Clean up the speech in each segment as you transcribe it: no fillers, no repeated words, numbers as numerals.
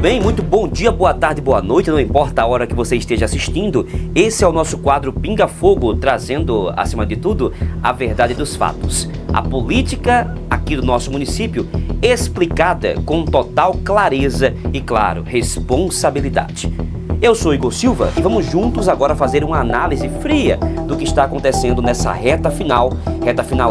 bem? Muito bom dia, boa tarde, boa noite, não importa a hora que você esteja assistindo. Esse é o nosso quadro Pinga Fogo, trazendo, acima de tudo, a verdade dos fatos. A política aqui do nosso município explicada com total clareza e, claro, responsabilidade. Eu sou Igor Silva e vamos juntos agora fazer uma análise fria do que está acontecendo nessa reta final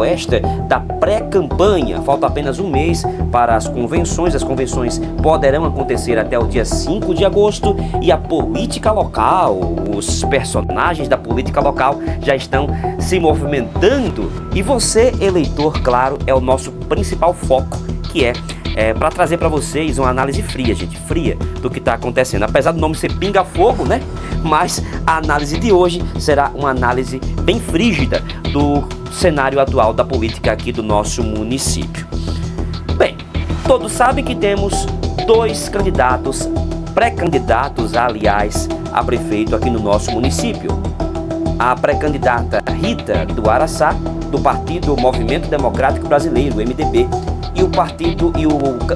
esta da pré-campanha. Falta apenas um mês para as convenções poderão acontecer até o dia 5 de agosto e a política local, os personagens da política local já estão se movimentando e você, eleitor, claro, é o nosso principal foco, que é para trazer para vocês uma análise fria, gente, fria do que está acontecendo. Apesar do nome ser Pinga Fogo, né? Mas a análise de hoje será uma análise bem frígida do cenário atual da política aqui do nosso município. Bem, todos sabem que temos dois candidatos, pré-candidatos, aliás, a prefeito aqui no nosso município. A pré-candidata Rita do Araçá, do Partido Movimento Democrático Brasileiro, MDB, e o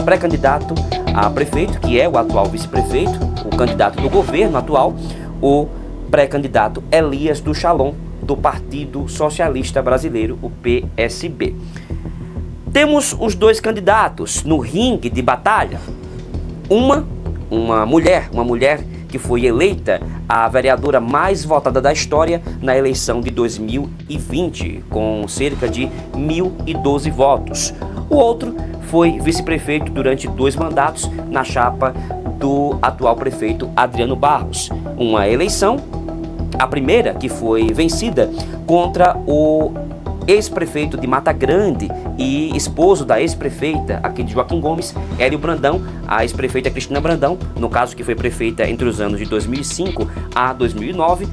pré-candidato a prefeito, que é o atual vice-prefeito, o candidato do governo atual, o pré-candidato Elias do Chalon, do Partido Socialista Brasileiro, o PSB. Temos os dois candidatos no ringue de batalha. Uma mulher que foi eleita a vereadora mais votada da história na eleição de 2020, com cerca de 1.012 votos. O outro foi vice-prefeito durante 2 mandatos na chapa do atual prefeito Adriano Barros. Uma eleição, a primeira que foi vencida contra o ex-prefeito de Mata Grande e esposo da ex-prefeita aqui de Joaquim Gomes, Hélio Brandão, a ex-prefeita Cristina Brandão, no caso que foi prefeita entre os anos de 2005 a 2009.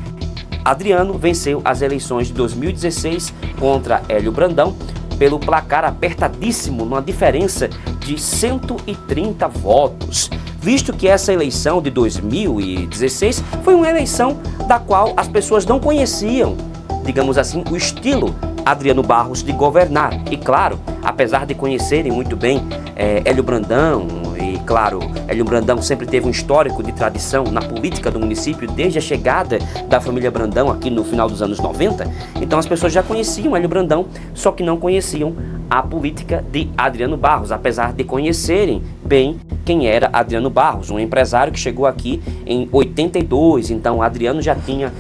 Adriano venceu as eleições de 2016 contra Hélio Brandão pelo placar apertadíssimo, numa diferença de 130 votos. Visto que essa eleição de 2016 foi uma eleição da qual as pessoas não conheciam, digamos assim, o estilo Adriano Barros de governar. E claro, apesar de conhecerem muito bem Hélio Brandão, e claro, Hélio Brandão sempre teve um histórico de tradição na política do município desde a chegada da família Brandão aqui no final dos anos 90, então as pessoas já conheciam Hélio Brandão, só que não conheciam a política de Adriano Barros, apesar de conhecerem bem quem era Adriano Barros, um empresário que chegou aqui em 82, então Adriano já tinha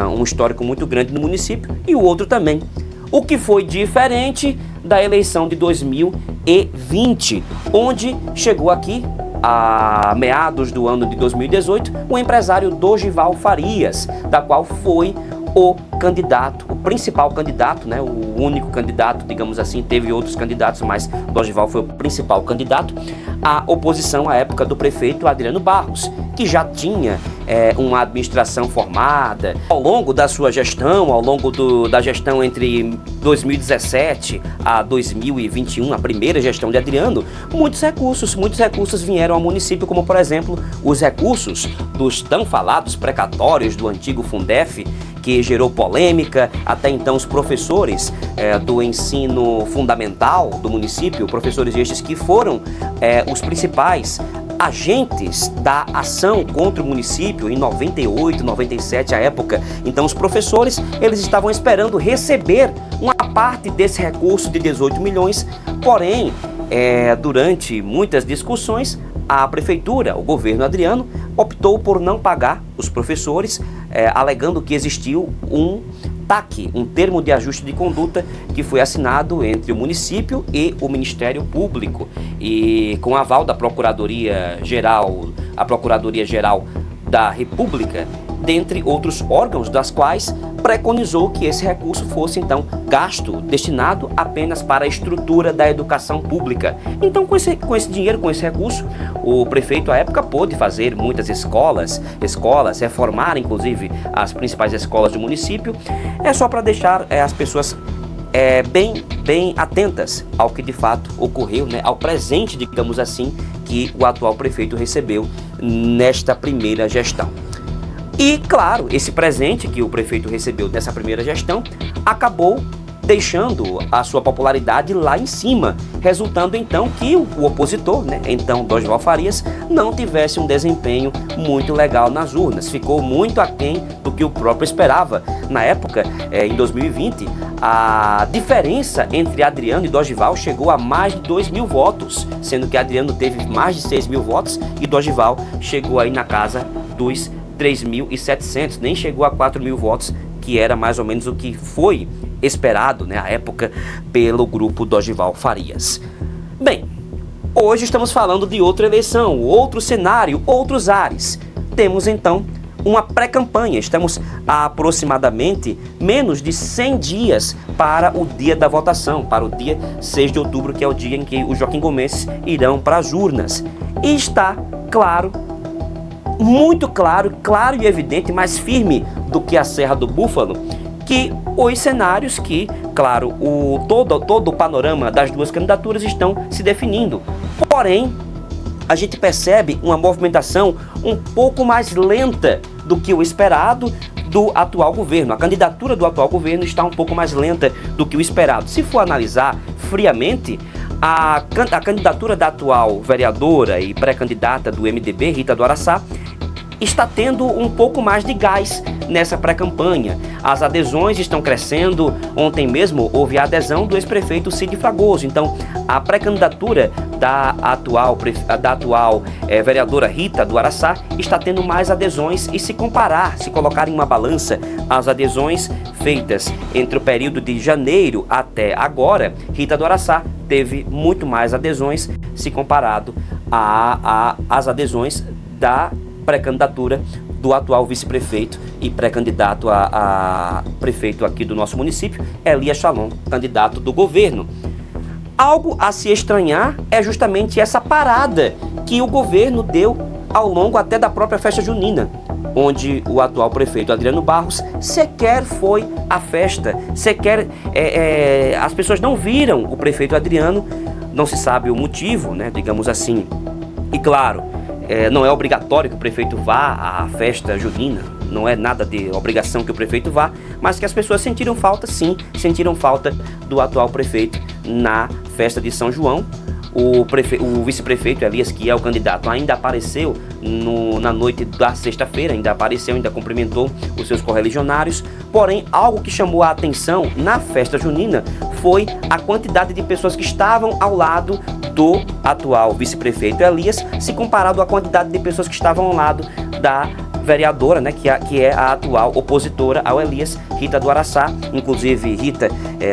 um histórico muito grande no município e o outro também. O que foi diferente da eleição de 2020, onde chegou aqui, a meados do ano de 2018, o empresário Dorival Farias, da qual foi o candidato, o principal candidato, né, o único candidato, digamos assim, teve outros candidatos, mas Dorival foi o principal candidato, à oposição à época do prefeito Adriano Barros, que já tinha uma administração formada. Ao longo da sua gestão, ao longo da gestão entre 2017 a 2021, a primeira gestão de Adriano, muitos recursos vieram ao município, como por exemplo, os recursos dos tão falados precatórios do antigo Fundef, que gerou polêmica. Até então os professores do ensino fundamental do município, professores estes que foram os principais agentes da ação contra o município em 98, 97, a época. Então os professores, eles estavam esperando receber uma parte desse recurso de 18 milhões, porém, durante muitas discussões, a prefeitura, o governo Adriano, optou por não pagar os professores, alegando que existiu um TAC, um termo de ajuste de conduta que foi assinado entre o município e o Ministério Público e com aval da Procuradoria-Geral, a Procuradoria-Geral da República, dentre outros órgãos, das quais preconizou que esse recurso fosse então gasto, destinado apenas para a estrutura da educação pública. Então com esse dinheiro, com esse recurso, o prefeito à época pôde fazer muitas escolas, reformar inclusive as principais escolas do município. É só para deixar as pessoas bem atentas ao que de fato ocorreu, né, ao presente, digamos assim, que o atual prefeito recebeu nesta primeira gestão. E, claro, esse presente que o prefeito recebeu dessa primeira gestão acabou deixando a sua popularidade lá em cima, resultando então que o opositor, né, então Dorival Farias, não tivesse um desempenho muito legal nas urnas, ficou muito aquém do que o próprio esperava. Na época, em 2020, a diferença entre Adriano e Dorival chegou a mais de 2.000 votos, sendo que Adriano teve mais de 6.000 votos e Dorival chegou aí na casa dos 3.700, nem chegou a 4.000 votos, que era mais ou menos o que foi esperado, né, à época, pelo grupo Dorival Farias. Bem, hoje estamos falando de outra eleição, outro cenário, outros ares. Temos então uma pré-campanha, estamos a aproximadamente menos de 100 dias para o dia da votação, para o dia 6 de outubro, que é o dia em que os joaquim-gomenses irão para as urnas. E está claro, muito claro, claro e evidente, mais firme do que a Serra do Búfalo, que os cenários que, claro, todo o panorama das duas candidaturas estão se definindo. Porém, a gente percebe uma movimentação um pouco mais lenta do que o esperado do atual governo. A candidatura do atual governo está um pouco mais lenta do que o esperado. Se for analisar friamente, a candidatura da atual vereadora e pré-candidata do MDB, Rita do Araçá, está tendo um pouco mais de gás nessa pré-campanha. As adesões estão crescendo. Ontem mesmo houve a adesão do ex-prefeito Cid Fragoso. Então, a pré-candidatura da atual vereadora Rita do Araçá está tendo mais adesões, e se colocar em uma balança as adesões feitas entre o período de janeiro até agora, Rita do Araçá teve muito mais adesões se comparado às adesões da pré-candidatura do atual vice-prefeito e pré-candidato a prefeito aqui do nosso município, Elias Chalon, candidato do governo. Algo a se estranhar é justamente essa parada que o governo deu ao longo até da própria festa junina, onde o atual prefeito Adriano Barros sequer foi à festa, as pessoas não viram o prefeito Adriano, não se sabe o motivo, né, digamos assim. E claro, não é obrigatório que o prefeito vá à festa junina, não é nada de obrigação que o prefeito vá, mas que as pessoas sentiram falta, sim, sentiram falta do atual prefeito na festa de São João. O vice-prefeito Elias, que é o candidato, ainda apareceu na noite da sexta-feira, ainda cumprimentou os seus correligionários. Porém, algo que chamou a atenção na festa junina foi a quantidade de pessoas que estavam ao lado do atual vice-prefeito Elias, se comparado à quantidade de pessoas que estavam ao lado da vereadora, né, que é a atual opositora ao Elias, Rita do Araçá. Inclusive,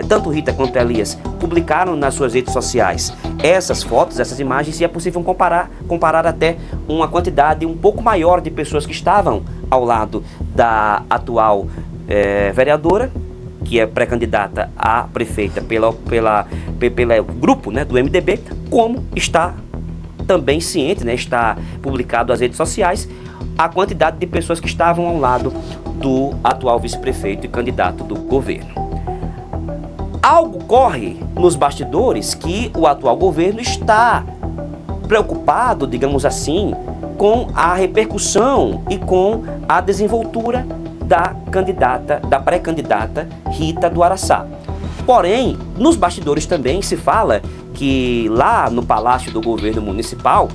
tanto Rita quanto Elias publicaram nas suas redes sociais essas fotos, essas imagens, e é possível comparar até uma quantidade um pouco maior de pessoas que estavam ao lado da atual vereadora, que é pré-candidata a prefeita pelo grupo, né, do MDB, como está também ciente, né, está publicado nas redes sociais, a quantidade de pessoas que estavam ao lado do atual vice-prefeito e candidato do governo. Algo corre nos bastidores que o atual governo está preocupado, digamos assim, com a repercussão e com a desenvoltura da pré-candidata Rita do Araçá. Porém, nos bastidores também se fala que lá no Palácio do Governo Municipal,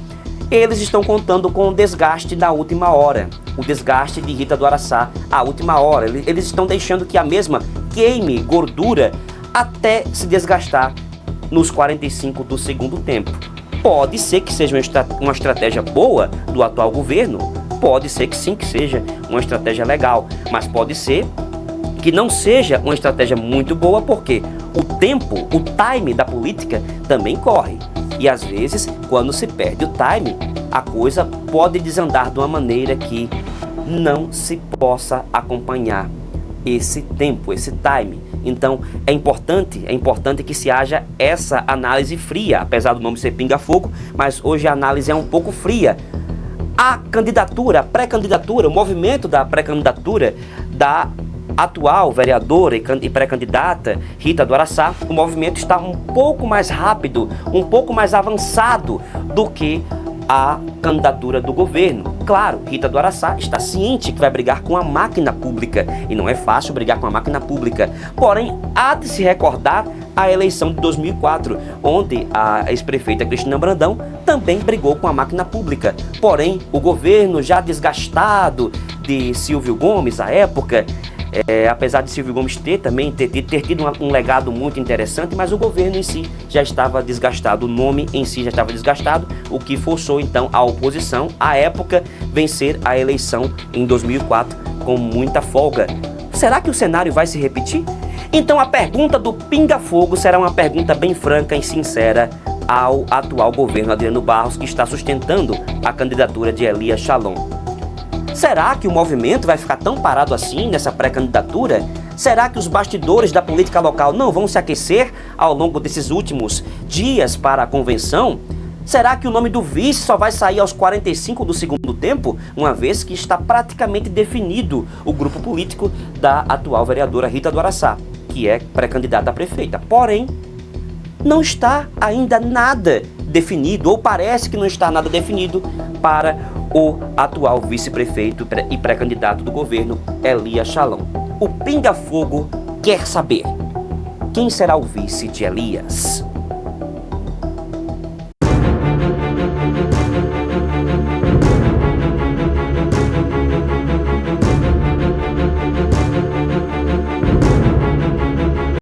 eles estão contando com o desgaste da última hora, o desgaste de Rita do Araçá à última hora. Eles estão deixando que a mesma queime gordura até se desgastar nos 45 do segundo tempo. Pode ser que seja uma estratégia boa do atual governo, pode ser que sim, que seja uma estratégia legal, mas pode ser que não seja uma estratégia muito boa, porque o time da política também corre. E às vezes, quando se perde o time, a coisa pode desandar de uma maneira que não se possa acompanhar esse tempo, esse time. Então é importante que se haja essa análise fria, apesar do nome ser pinga-fogo, mas hoje a análise é um pouco fria. A candidatura, a pré-candidatura, o movimento da pré-candidatura da atual vereadora e pré-candidata Rita do Araçá, o movimento está um pouco mais rápido, um pouco mais avançado do que a candidatura do governo. claro, Rita do Araçá está ciente que vai brigar com a máquina pública, e não é fácil brigar com a máquina pública. Porém, há de se recordar a eleição de 2004, onde a ex-prefeita Cristina Brandão também brigou com a máquina pública. Porém, o governo já desgastado de Silvio Gomes à época, apesar de Silvio Gomes ter tido um legado muito interessante, mas o governo em si já estava desgastado, o nome em si já estava desgastado, o que forçou então a oposição, à época, vencer a eleição em 2004 com muita folga. Será que o cenário vai se repetir? Então a pergunta do Pinga Fogo será uma pergunta bem franca e sincera ao atual governo Adriano Barros, que está sustentando a candidatura de Elias Schalon. Será que o movimento vai ficar tão parado assim nessa pré-candidatura? Será que os bastidores da política local não vão se aquecer ao longo desses últimos dias para a convenção? Será que o nome do vice só vai sair aos 45 do segundo tempo, uma vez que está praticamente definido o grupo político da atual vereadora Rita do Araçá, que é pré-candidata a prefeita? Porém, não está ainda nada definido, ou parece que não está nada definido para o atual vice-prefeito e pré-candidato do governo, Elias Schalon. O Pinga Fogo quer saber: quem será o vice de Elias?